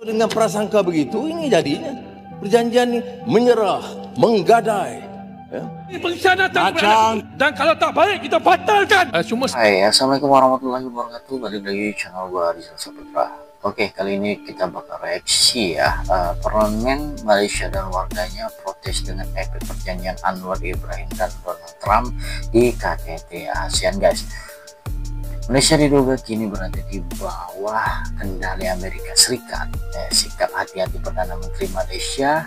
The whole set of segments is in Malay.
Dengan prasangka begitu, ini jadinya perjanjian ini menyerah, menggadai. Ya. Pengkhianatan dan kalau tak baik kita batalkan. Hai, assalamualaikum warahmatullahi wabarakatuh. Balik lagi channel gua Rizal Saputra. Oke, kali ini kita bakal reaksi ya. Parlemen Malaysia dan warganya protes dengan efek perjanjian Anwar Ibrahim dan Donald Trump di KTT ASEAN, guys. Malaysia diduga kini berada di bawah kendali Amerika Serikat. Sikap hati-hati Perdana Menteri Malaysia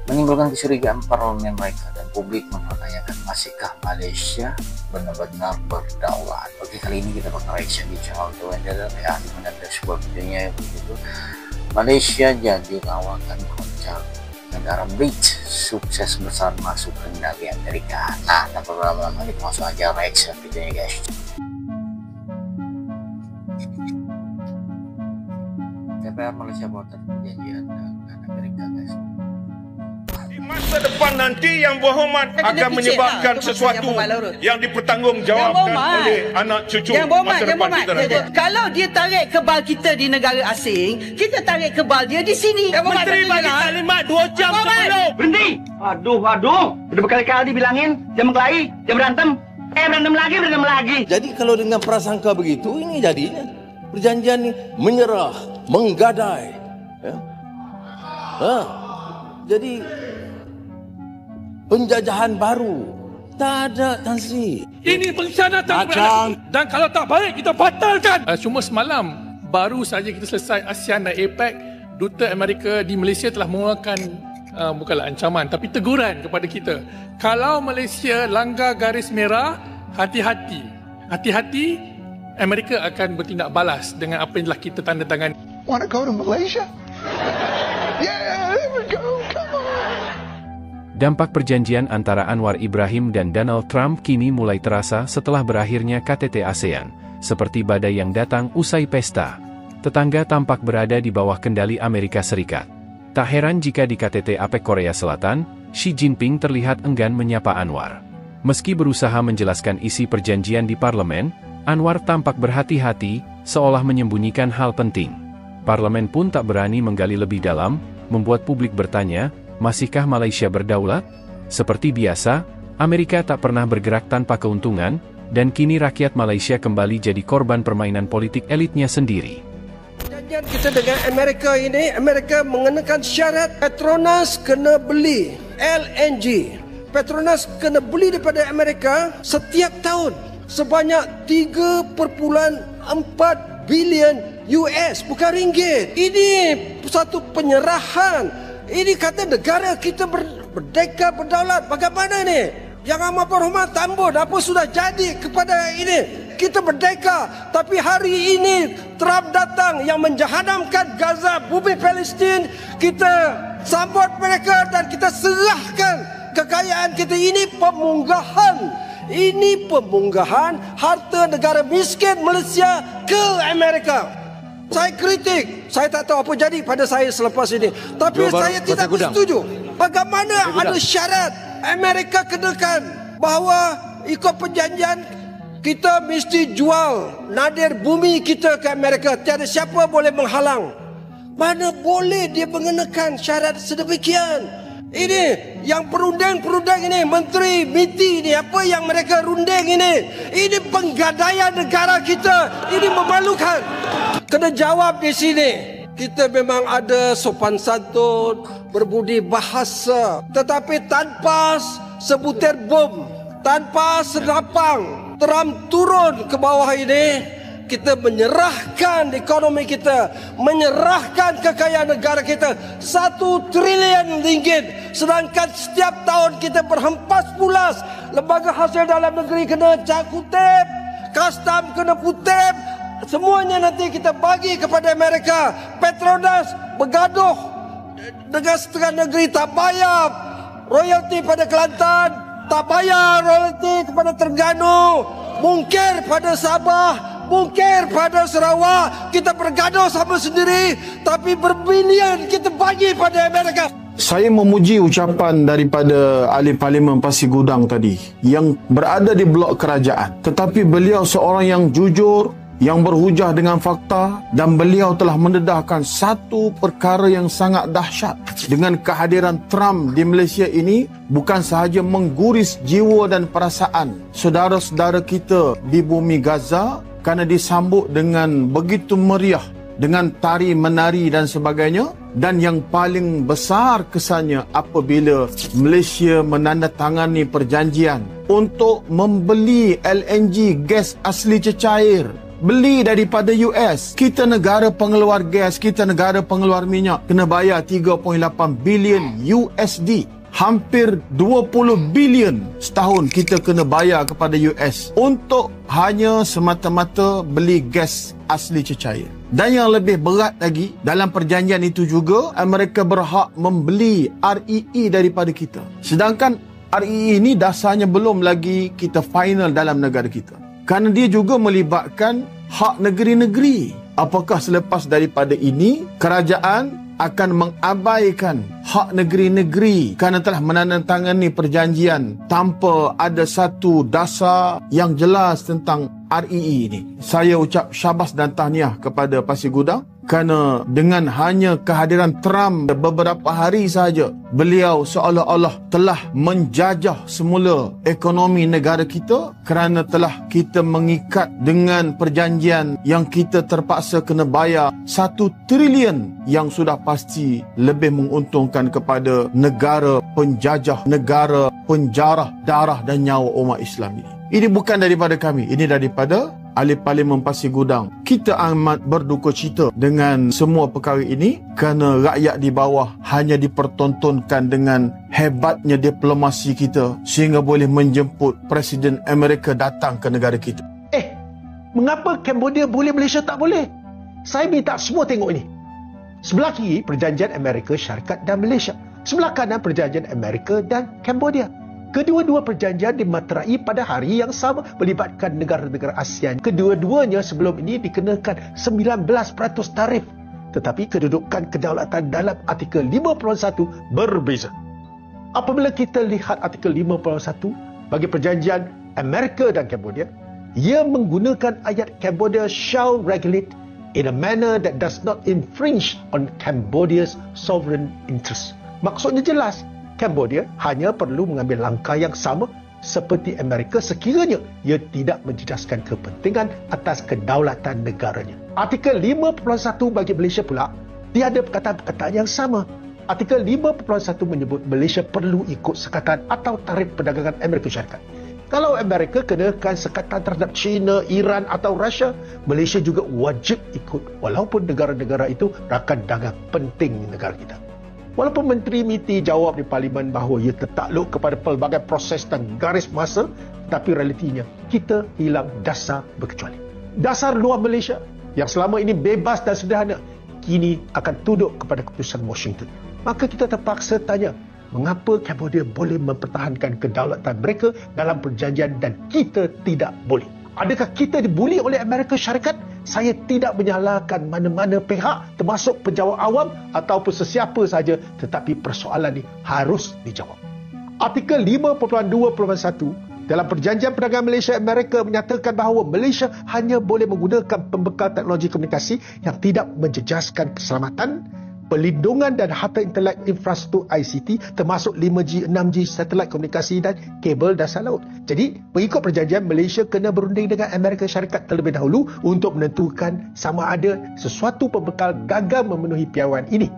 menimbulkan kecurigaan parlemen mereka dan publik mempertanyakan masihkah Malaysia benar-benar berdaulat. Oke, kali ini kita bakal reaction di channel Tuendel ya, dimana ada sebuah videonya begitu. Malaysia jadi lawakan kocak negara BRICS sukses besar masuk kendali Amerika. Nah, tanpa berlama-lama kita langsung aja reaction videonya, guys. DPR Malaysia buat perjanjian dengan Amerika, guys. Di masa depan nanti yang berhormat akan menyebabkan sesuatu yang dipertanggungjawabkan oleh anak cucu masa depan kita. Kalau dia tarik kebal kita di negara asing, kita tarik kebal dia di sini. Menteri bagi taklimat 2 jam sebelum. Berhenti! Aduh. Udah berkali-kali dibilangin, jangan berkelahi, jangan berantem. Berantem lagi. Jadi kalau dengan prasangka begitu, ini jadinya perjanjian ini menyerah, menggadai. Ya. Jadi penjajahan baru, tak ada Tan Sri. Ini pengkhianatan dan kalau tak baik kita batalkan. Cuma semalam baru saja kita selesai ASEAN dan APEC, Duta Amerika di Malaysia telah mengeluarkan bukanlah ancaman tapi teguran kepada kita. Kalau Malaysia langgar garis merah, hati-hati. Hati-hati, Amerika akan bertindak balas dengan apa yang telah kita tanda tangan. Want to go to Malaysia? Yeah, there we go. Come on. Dampak perjanjian antara Anwar Ibrahim dan Donald Trump kini mulai terasa setelah berakhirnya KTT ASEAN, seperti badai yang datang usai pesta. Tetangga tampak berada di bawah kendali Amerika Serikat. Tak heran jika di KTT APEC Korea Selatan, Xi Jinping terlihat enggan menyapa Anwar. Meski berusaha menjelaskan isi perjanjian di parlemen, Anwar tampak berhati-hati, seolah menyembunyikan hal penting. Parlemen pun tak berani menggali lebih dalam, membuat publik bertanya, masihkah Malaysia berdaulat? Seperti biasa, Amerika tak pernah bergerak tanpa keuntungan, dan kini rakyat Malaysia kembali jadi korban permainan politik elitnya sendiri. Perjanjian kita dengan Amerika ini, Amerika mengenakan syarat Petronas kena beli LNG. Petronas kena beli daripada Amerika setiap tahun sebanyak 3.4 bilion US, bukan ringgit. Ini satu penyerahan. Ini kata negara kita berdeka, berdaulat. Bagaimana ni? Yang amat berhormat Tambun, apa sudah jadi kepada ini? Kita berdeka, tapi hari ini Trump datang yang menjahannamkan Gaza, bumi Palestin. Kita sambut mereka dan kita serahkan kekayaan kita. Ini pemunggahan. Ini pemunggahan harta negara miskin Malaysia ke Amerika. Saya kritik. Saya tak tahu apa jadi pada saya selepas ini. Tapi saya tidak setuju. Bagaimana ada syarat Amerika kenakan bahawa ikut perjanjian kita mesti jual nadir bumi kita ke Amerika. Tiada siapa boleh menghalang. Mana boleh dia mengenakan syarat sedemikian. Ini yang perundang ini, Menteri MITI ini, apa yang mereka runding ini penggadaian negara kita. Ini memalukan. Kena jawab di sini. Kita memang ada sopan santun, berbudi bahasa, tetapi tanpa sebutir bom, tanpa senapang, Trump turun ke bawah ini. Kita menyerahkan ekonomi kita, menyerahkan kekayaan negara kita 1 trilion ringgit. Sedangkan setiap tahun kita berhempas pulas. Lembaga hasil dalam negeri kena cakutip, custom kena kutip. Semuanya nanti kita bagi kepada Amerika. Petronas bergaduh dengan setengah negeri, tak bayar royalti pada Kelantan, tak bayar royalti kepada Terengganu, mungkir pada Sabah, mungkir pada Sarawak. Kita bergaduh sama sendiri, tapi berbilion kita bagi pada Amerika. Saya memuji ucapan daripada ahli parlimen Pasir Gudang tadi yang berada di blok kerajaan. Tetapi beliau seorang yang jujur, yang berhujah dengan fakta, dan beliau telah mendedahkan satu perkara yang sangat dahsyat. Dengan kehadiran Trump di Malaysia ini bukan sahaja mengguris jiwa dan perasaan saudara-saudara kita di bumi Gaza kerana disambut dengan begitu meriah dengan tari menari dan sebagainya, dan yang paling besar kesannya apabila Malaysia menandatangani perjanjian untuk membeli LNG gas asli cecair, beli daripada US. Kita negara pengeluar gas, kita negara pengeluar minyak, kena bayar 3.8 bilion USD. Hampir 20 bilion setahun kita kena bayar kepada US untuk hanya semata-mata beli gas asli cecair. Dan yang lebih berat lagi, dalam perjanjian itu juga mereka berhak membeli REE daripada kita. Sedangkan REE ini dasarnya belum lagi kita final dalam negara kita. Kerana dia juga melibatkan hak negeri-negeri. Apakah selepas daripada ini kerajaan akan mengabaikan hak negeri-negeri kerana telah menandatangani perjanjian tanpa ada satu dasar yang jelas tentang REE ini? Saya ucap syabas dan tahniah kepada Pasir Gudang kerana dengan hanya kehadiran Trump beberapa hari sahaja, beliau seolah-olah telah menjajah semula ekonomi negara kita kerana telah kita mengikat dengan perjanjian yang kita terpaksa kena bayar 1 trilion yang sudah pasti lebih menguntungkan kepada negara penjajah, negara penjarah darah dan nyawa umat Islam ini. Ini bukan daripada kami, ini daripada ahli Parlimen Pasir Gudang. Kita amat berduka cita dengan semua perkara ini kerana rakyat di bawah hanya dipertontonkan dengan hebatnya diplomasi kita sehingga boleh menjemput Presiden Amerika datang ke negara kita. Mengapa Cambodia boleh, Malaysia tak boleh? Saya minta semua tengok ini. Sebelah kiri perjanjian Amerika Syarikat dan Malaysia, sebelah kanan perjanjian Amerika dan Cambodia. Kedua-dua perjanjian dimaterai pada hari yang sama melibatkan negara-negara ASEAN. Kedua-duanya sebelum ini dikenakan 19% tarif. Tetapi kedudukan kedaulatan dalam artikel 51 berbeza. Apabila kita lihat artikel 51 bagi perjanjian Amerika dan Cambodia, ia menggunakan ayat Cambodia shall regulate in a manner that does not infringe on Cambodia's sovereign interest. Maksudnya jelas, Cambodia hanya perlu mengambil langkah yang sama seperti Amerika sekiranya ia tidak menjejaskan kepentingan atas kedaulatan negaranya. Artikel 51 bagi Malaysia pula tiada perkataan-perkataan yang sama. Artikel 51 menyebut Malaysia perlu ikut sekatan atau tarif perdagangan Amerika Syarikat. Kalau Amerika kenakan sekatan terhadap China, Iran atau Rusia, Malaysia juga wajib ikut walaupun negara-negara itu rakan dagang penting negara kita. Walaupun Menteri MITI jawab di Parlimen bahawa ia tertakluk kepada pelbagai proses dan garis masa, tapi realitinya kita hilang dasar berkecuali. Dasar luar Malaysia yang selama ini bebas dan sederhana, kini akan tunduk kepada keputusan Washington. Maka kita terpaksa tanya, mengapa Cambodia boleh mempertahankan kedaulatan mereka dalam perjanjian dan kita tidak boleh? Adakah kita dibuli oleh Amerika Syarikat? Saya tidak menyalahkan mana-mana pihak termasuk penjawab awam ataupun sesiapa saja, tetapi persoalan ini harus dijawab. Artikel 5.2.1 dalam perjanjian perdagangan Malaysia-Amerika menyatakan bahawa Malaysia hanya boleh menggunakan pembekal teknologi komunikasi yang tidak menjejaskan keselamatan, pelindungan dan harta intelek infrastruktur ICT termasuk 5G, 6G, satelit komunikasi dan kabel dasar laut. Jadi, mengikut perjanjian, Malaysia kena berunding dengan Amerika Syarikat terlebih dahulu untuk menentukan sama ada sesuatu pembekal gagal memenuhi piawaian ini.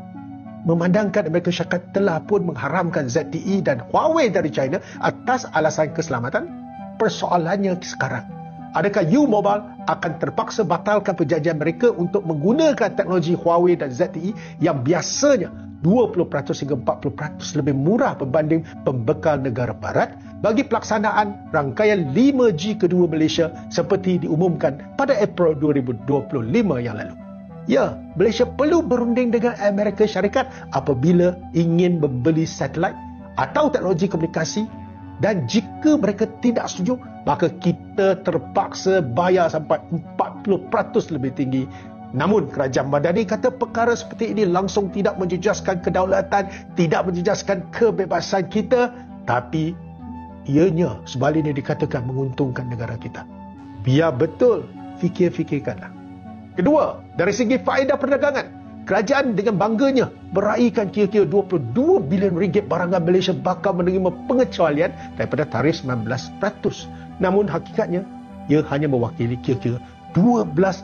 Memandangkan Amerika Syarikat telah pun mengharamkan ZTE dan Huawei dari China atas alasan keselamatan, persoalannya sekarang, adakah U-Mobile akan terpaksa batalkan perjanjian mereka untuk menggunakan teknologi Huawei dan ZTE yang biasanya 20% hingga 40% lebih murah berbanding pembekal negara barat bagi pelaksanaan rangkaian 5G kedua Malaysia seperti diumumkan pada April 2025 yang lalu? Ya, Malaysia perlu berunding dengan Amerika Syarikat apabila ingin membeli satelit atau teknologi komunikasi, dan jika mereka tidak setuju, maka kita terpaksa bayar sampai 40% lebih tinggi. Namun kerajaan Madani kata perkara seperti ini langsung tidak menjejaskan kedaulatan, tidak menjejaskan kebebasan kita, tapi ianya sebaliknya dikatakan menguntungkan negara kita. Biar betul fikir-fikirkanlah. Kedua, dari segi faedah perdagangan, kerajaan dengan bangganya meraihkan kira-kira 22 bilion ringgit barangan Malaysia bakal menerima pengecualian daripada tarif 19%. Namun hakikatnya, ia hanya mewakili kira-kira 12%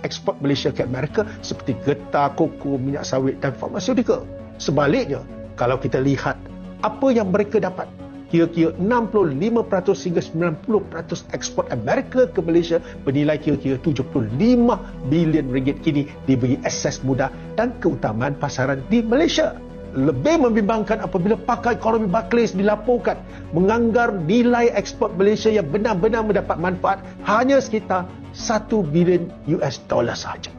ekspor Malaysia ke Amerika seperti getah, koko, minyak sawit dan farmaseutical. Sebaliknya, kalau kita lihat apa yang mereka dapat, kira-kira 65% hingga 90% ekspor Amerika ke Malaysia bernilai kira-kira 75 bilion ringgit kini diberi akses mudah dan keutamaan pasaran di Malaysia. Lebih membimbangkan apabila pakar ekonomi Barclays dilaporkan menganggar nilai ekspor Malaysia yang benar-benar mendapat manfaat hanya sekitar 1 bilion US dollar sahaja.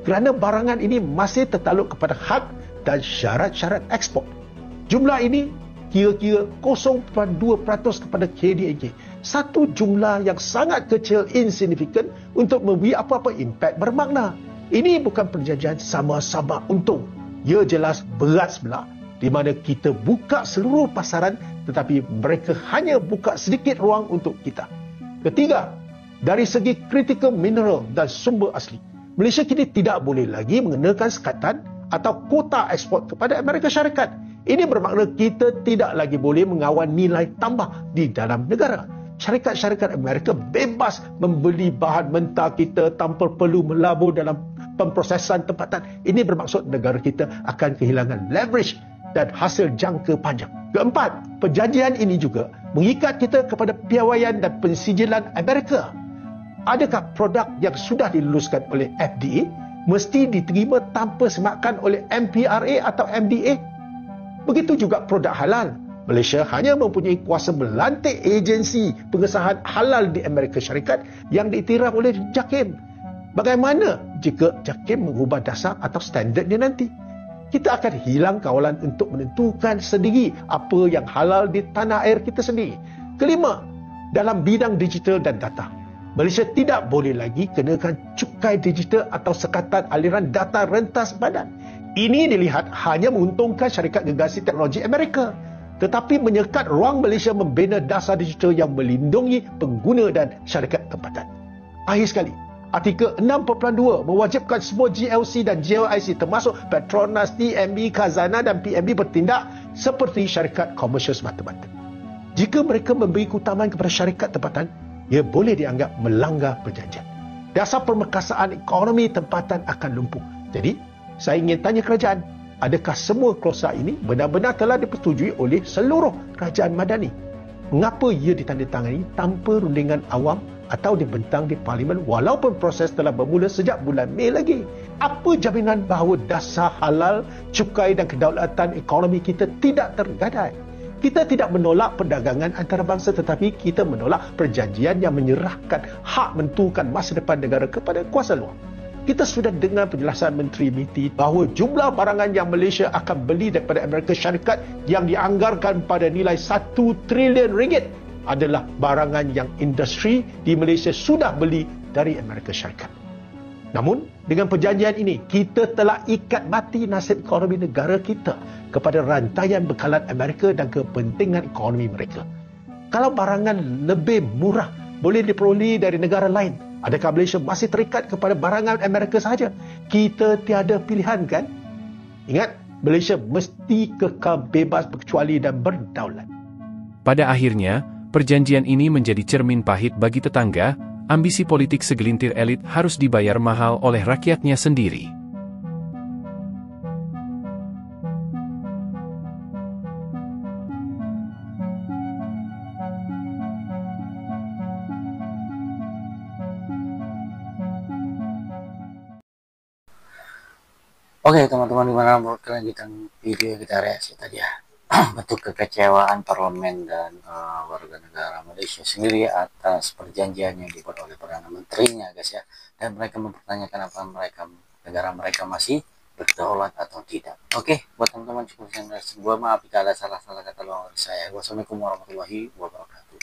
Kerana barangan ini masih tertaluk kepada had dan syarat-syarat ekspor. Jumlah ini kira-kira 0.2% kepada KDNK. Satu jumlah yang sangat kecil, insignifikan untuk memberi apa-apa impak bermakna. Ini bukan perjanjian sama-sama untung. Ia jelas berat sebelah di mana kita buka seluruh pasaran tetapi mereka hanya buka sedikit ruang untuk kita. Ketiga, dari segi critical mineral dan sumber asli, Malaysia kini tidak boleh lagi mengenakan sekatan atau kuota ekspor kepada Amerika Syarikat. Ini bermakna kita tidak lagi boleh mengawal nilai tambah di dalam negara. Syarikat-syarikat Amerika bebas membeli bahan mentah kita tanpa perlu melabur dalam pemprosesan tempatan. Ini bermaksud negara kita akan kehilangan leverage dan hasil jangka panjang. Keempat, perjanjian ini juga mengikat kita kepada piawaian dan pensijilan Amerika. Adakah produk yang sudah diluluskan oleh FDA mesti diterima tanpa semakan oleh MPRA atau MDA? Begitu juga produk halal. Malaysia hanya mempunyai kuasa melantik agensi pengesahan halal di Amerika Syarikat yang diiktiraf oleh JAKIM. Bagaimana jika JAKIM mengubah dasar atau standardnya nanti? Kita akan hilang kawalan untuk menentukan sendiri apa yang halal di tanah air kita sendiri. Kelima, dalam bidang digital dan data, Malaysia tidak boleh lagi kenakan cukai digital atau sekatan aliran data rentas badan. Ini dilihat hanya menguntungkan syarikat gergasi teknologi Amerika, tetapi menyekat ruang Malaysia membina dasar digital yang melindungi pengguna dan syarikat tempatan. Akhir sekali, Artikel 6.2 mewajibkan semua GLC dan GLIC termasuk Petronas, TMB, Khazanah dan PMB bertindak seperti syarikat komersial semata-mata. Jika mereka memberi keutamaan kepada syarikat tempatan, ia boleh dianggap melanggar perjanjian. Dasar permekasaan ekonomi tempatan akan lumpuh. Jadi, saya ingin tanya kerajaan, adakah semua klausa ini benar-benar telah dipersetujui oleh seluruh kerajaan madani? Mengapa ia ditandatangani tanpa rundingan awam atau dibentang di Parlimen walaupun proses telah bermula sejak bulan Mei lagi? Apa jaminan bahawa dasar halal, cukai dan kedaulatan ekonomi kita tidak tergadai? Kita tidak menolak perdagangan antarabangsa tetapi kita menolak perjanjian yang menyerahkan hak menentukan masa depan negara kepada kuasa luar. Kita sudah dengar penjelasan Menteri MITI bahawa jumlah barangan yang Malaysia akan beli daripada Amerika Syarikat yang dianggarkan pada nilai 1 trilion ringgit adalah barangan yang industri di Malaysia sudah beli dari Amerika Syarikat. Namun, dengan perjanjian ini, kita telah ikat mati nasib ekonomi negara kita kepada rantaian bekalan Amerika dan kepentingan ekonomi mereka. Kalau barangan lebih murah boleh diperoleh dari negara lain, adakah Malaysia masih terikat kepada barangan Amerika sahaja? Kita tiada pilihan, kan? Ingat, Malaysia mesti kekal bebas, berkecuali dan berdaulat. Pada akhirnya, perjanjian ini menjadi cermin pahit bagi tetangga. Ambisi politik segelintir elit harus dibayar mahal oleh rakyatnya sendiri. Oke teman-teman, gimana menurut kalian tentang video kita reaksi tadi ya? Bentuk kekecewaan parlemen dan warga negara Malaysia sendiri atas perjanjian yang dibuat oleh Perdana Menterinya, guys ya. Dan mereka mempertanyakan apa negara mereka masih berdaulat atau tidak. Oke, buat teman-teman cukup sekian dari gua. Maaf jika ada salah-salah kata dari saya. Wassalamualaikum warahmatullahi wabarakatuh.